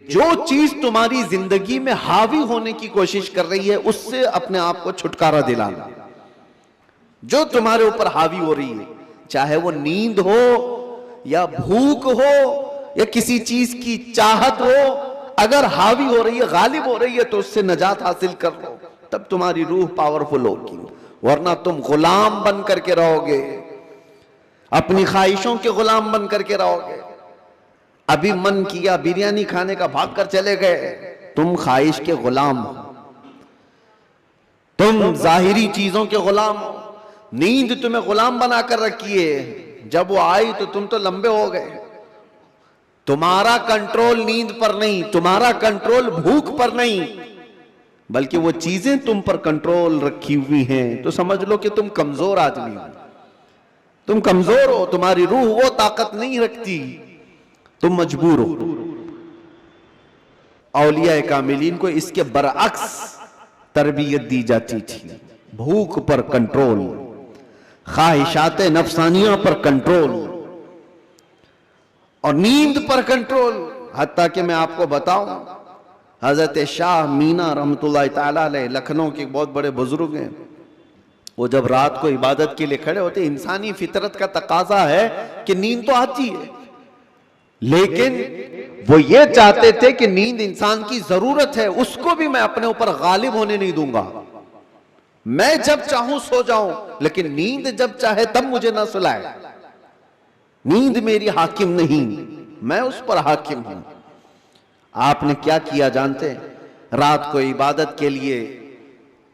जो चीज तुम्हारी जिंदगी में हावी होने की कोशिश कर रही है उससे अपने आप को छुटकारा दिलाना। जो तुम्हारे ऊपर हावी हो रही है, चाहे वो नींद हो या भूख हो या किसी चीज की चाहत हो, अगर हावी हो रही है, गालिब हो रही है, तो उससे नजात हासिल कर लो, तब तुम्हारी रूह पावरफुल होगी। वरना तुम गुलाम बन करके रहोगे, अपनी ख्वाहिशों के गुलाम बन करके रहोगे। अभी मन किया बिरयानी खाने का, भाग कर चले गए, तुम ख्वाहिश के गुलाम हो, तुम जाहिरी चीजों के गुलाम हो। नींद तुम्हें गुलाम बनाकर रखी है, जब वो आई तो तुम तो लंबे हो गए। तुम्हारा कंट्रोल नींद पर नहीं, तुम्हारा कंट्रोल भूख पर नहीं, बल्कि वो चीजें तुम पर कंट्रोल रखी हुई हैं। तो समझ लो कि तुम कमजोर आदमी हो, तुम कमजोर हो, तुम्हारी रूह वो ताकत नहीं रखती, तुम मजबूर हो। औलिया कामिलीन को इसके बरअक्स तरबियत दी जाती थी। भूख पर कंट्रोल, ख्वाहिशात नफसानिया पर कंट्रोल और नींद पर कंट्रोल। हत्ता कि मैं आपको बताऊं, हजरत शाह मीना रहमतुल्लाह ताला अलैह लखनऊ के बहुत बड़े बुजुर्ग हैं। वो जब रात को इबादत के लिए खड़े होते, इंसानी फितरत का तकाजा है कि नींद तो आती है, लेकिन वो ये चाहते थे कि नींद इंसान की जरूरत है, उसको भी मैं अपने ऊपर गालिब होने नहीं दूंगा। मैं जब चाहूं सो जाऊं, लेकिन नींद जब चाहे तब मुझे ना सुलाए। नींद मेरी हाकिम नहीं, मैं उस पर हाकिम हूं। आपने क्या किया जानते हैं? रात को इबादत के लिए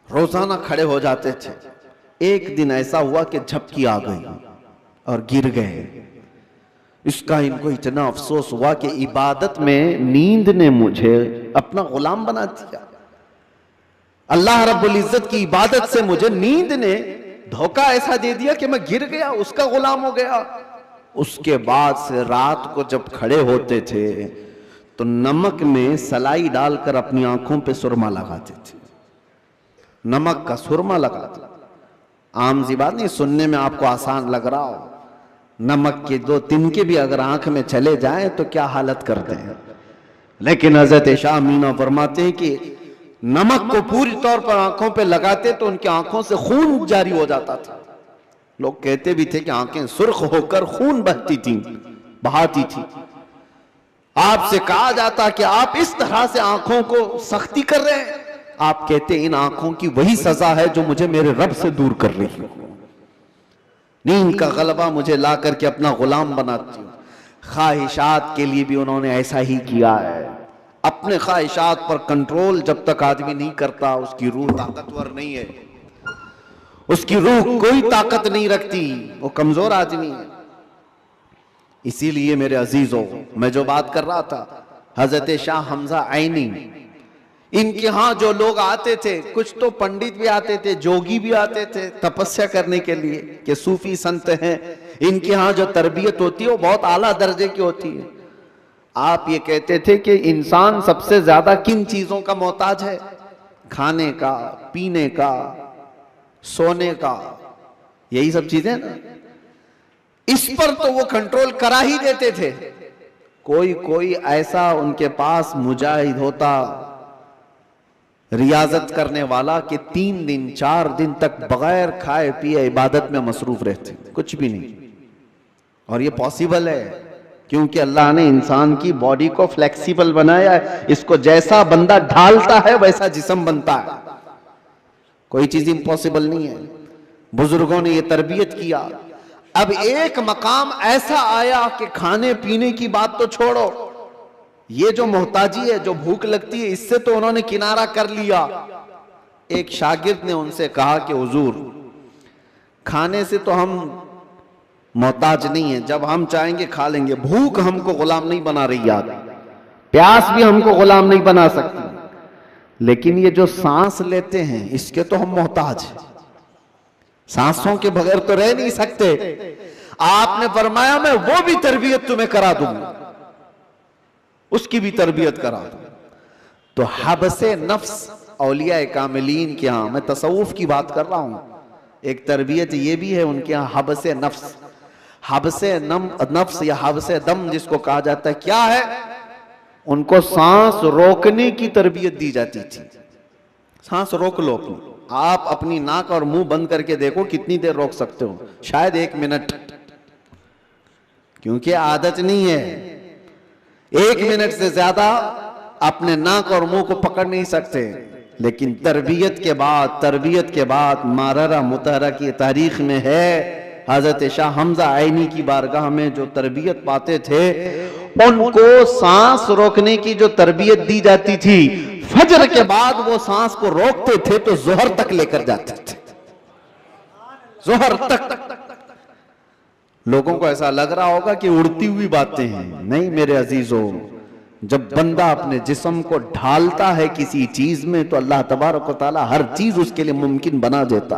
रोजाना खड़े हो जाते थे। एक दिन ऐसा हुआ कि झपकी आ गई और गिर गए। इसका इनको इतना अफसोस हुआ कि इबादत में नींद ने मुझे अपना गुलाम बना दिया। अल्लाह रब्बुल इज्जत की इबादत से मुझे नींद ने धोखा ऐसा दे दिया कि मैं गिर गया, उसका गुलाम हो गया। उसके बाद से रात को जब खड़े होते थे तो नमक में सलाई डालकर अपनी आंखों पे सुरमा लगाते थे। नमक का सुरमा लगाते। आम सी बात नहीं, सुनने में आपको आसान लग रहा हो। नमक के 2 तिनके भी अगर आंख में चले जाएं तो क्या हालत करते हैं। लेकिन हजरत शाह मीना फरमाते हैं कि नमक को पूरी तौर पर आंखों पे लगाते तो उनकी आंखों से खून जारी हो जाता था। लोग कहते भी थे कि आंखें सुर्ख होकर खून बहती थी, बहाती थी। आपसे कहा जाता कि आप इस तरह से आंखों को सख्ती कर रहे हैं। आप कहते इन आंखों की वही सजा है जो मुझे मेरे रब से दूर कर रही है। नींद का गलबा मुझे ला करके अपना गुलाम बनाती हूं। ख्वाहिशात के लिए भी उन्होंने ऐसा ही किया है। अपने ख्वाहिशात पर कंट्रोल जब तक आदमी नहीं करता, उसकी रूह ताकतवर नहीं है, उसकी रूह कोई ताकत नहीं रखती, वो कमजोर आदमी है। इसीलिए मेरे अजीजों, मैं जो बात कर रहा था, हजरत शाह हमजा आईनी, इनके यहां जो लोग आते थे, कुछ तो पंडित भी आते थे, जोगी भी आते थे तपस्या करने के लिए कि सूफी संत हैं। इनके यहां जो तरबियत होती है वो बहुत आला दर्जे की होती है। आप ये कहते थे कि इंसान सबसे ज्यादा किन चीजों का मोहताज है? खाने का, पीने का, सोने का, यही सब चीजें ना। इस पर तो वो कंट्रोल करा ही देते थे। कोई कोई ऐसा उनके पास मुजाहिद होता, रियाजत करने वाला, कि 3 दिन 4 दिन तक बगैर खाए पिए इबादत में मसरूफ रहते, कुछ भी नहीं। और ये पॉसिबल है क्योंकि अल्लाह ने इंसान की बॉडी को फ्लेक्सिबल बनाया है। इसको जैसा बंदा ढालता है वैसा जिस्म बनता है। कोई चीज इम्पॉसिबल नहीं है। बुजुर्गों ने ये तरबियत किया। अब एक मकाम ऐसा आया कि खाने पीने की बात तो छोड़ो, ये जो मोहताजी है, जो भूख लगती है, इससे तो उन्होंने किनारा कर लिया। एक शागिर्द ने उनसे कहा कि हुजूर, खाने से तो हम मोहताज नहीं है, जब हम चाहेंगे खा लेंगे। भूख हमको गुलाम नहीं बना रही याद, प्यास भी हमको गुलाम नहीं बना सकती, लेकिन ये जो सांस लेते हैं इसके तो हम मोहताज हैं। सांसों के बगैर तो रह नहीं सकते। आपने फरमाया मैं वो भी तरबियत तुम्हें करा दूंगा, उसकी भी तरबियत करा दूं। तो हबसे नफ्स औलिया कामिलीन के यहां, मैं तसव्वुफ की बात कर रहा हूं, एक तरबियत ये भी है उनके यहां, हबसे नफ्स। हबसे नफ्स या हबसे दम जिसको कहा जाता है, क्या है? उनको सांस रोकने की तरबियत दी जाती थी। सांस रोक लो अपनी, आप अपनी नाक और मुंह बंद करके देखो कितनी देर रोक सकते हो, शायद 1 मिनट, क्योंकि आदत नहीं है। 1 मिनट से ज्यादा अपने नाक और मुंह को पकड़ नहीं सकते। लेकिन तरबियत के बाद माररा मुतहरा की तारीख में है, हजरत शाह हमजा आईनी की बारगाह में जो तरबियत पाते थे, उनको सांस रोकने की जो तरबियत दी जाती थी, फजर के बाद वो सांस को रोकते थे तो जोहर तक लेकर जाते थे, जोहर तक। लोगों को ऐसा लग रहा होगा कि उड़ती हुई बातें हैं, नहीं मेरे अजीजों, जब बंदा अपने जिस्म को ढालता है किसी चीज में तो अल्लाह तबारक व तआला हर चीज उसके लिए मुमकिन बना देता।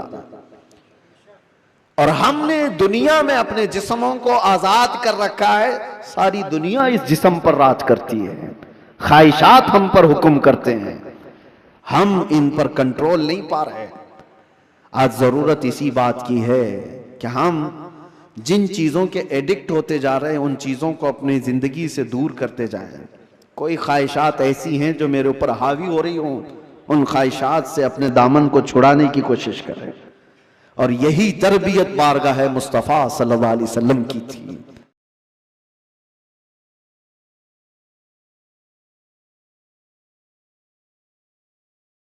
और हमने दुनिया में अपने जिस्मों को आजाद कर रखा है, सारी दुनिया इस जिस्म पर राज करती है, ख्वाहिशात हम पर हुक्म करते हैं, हम इन पर कंट्रोल नहीं पा रहे। आज जरूरत इसी बात की है कि हम जिन चीजों के एडिक्ट होते जा रहे हैं उन चीजों को अपनी जिंदगी से दूर करते जाएं। कोई ख्वाहिशात ऐसी हैं जो मेरे ऊपर हावी हो रही हों, उन ख्वाहिशात से अपने दामन को छुड़ाने की कोशिश करें। और यही तरबियत बारगाह मुस्तफ़ा सल्लल्लाहु अलैहि वसल्लम की थी।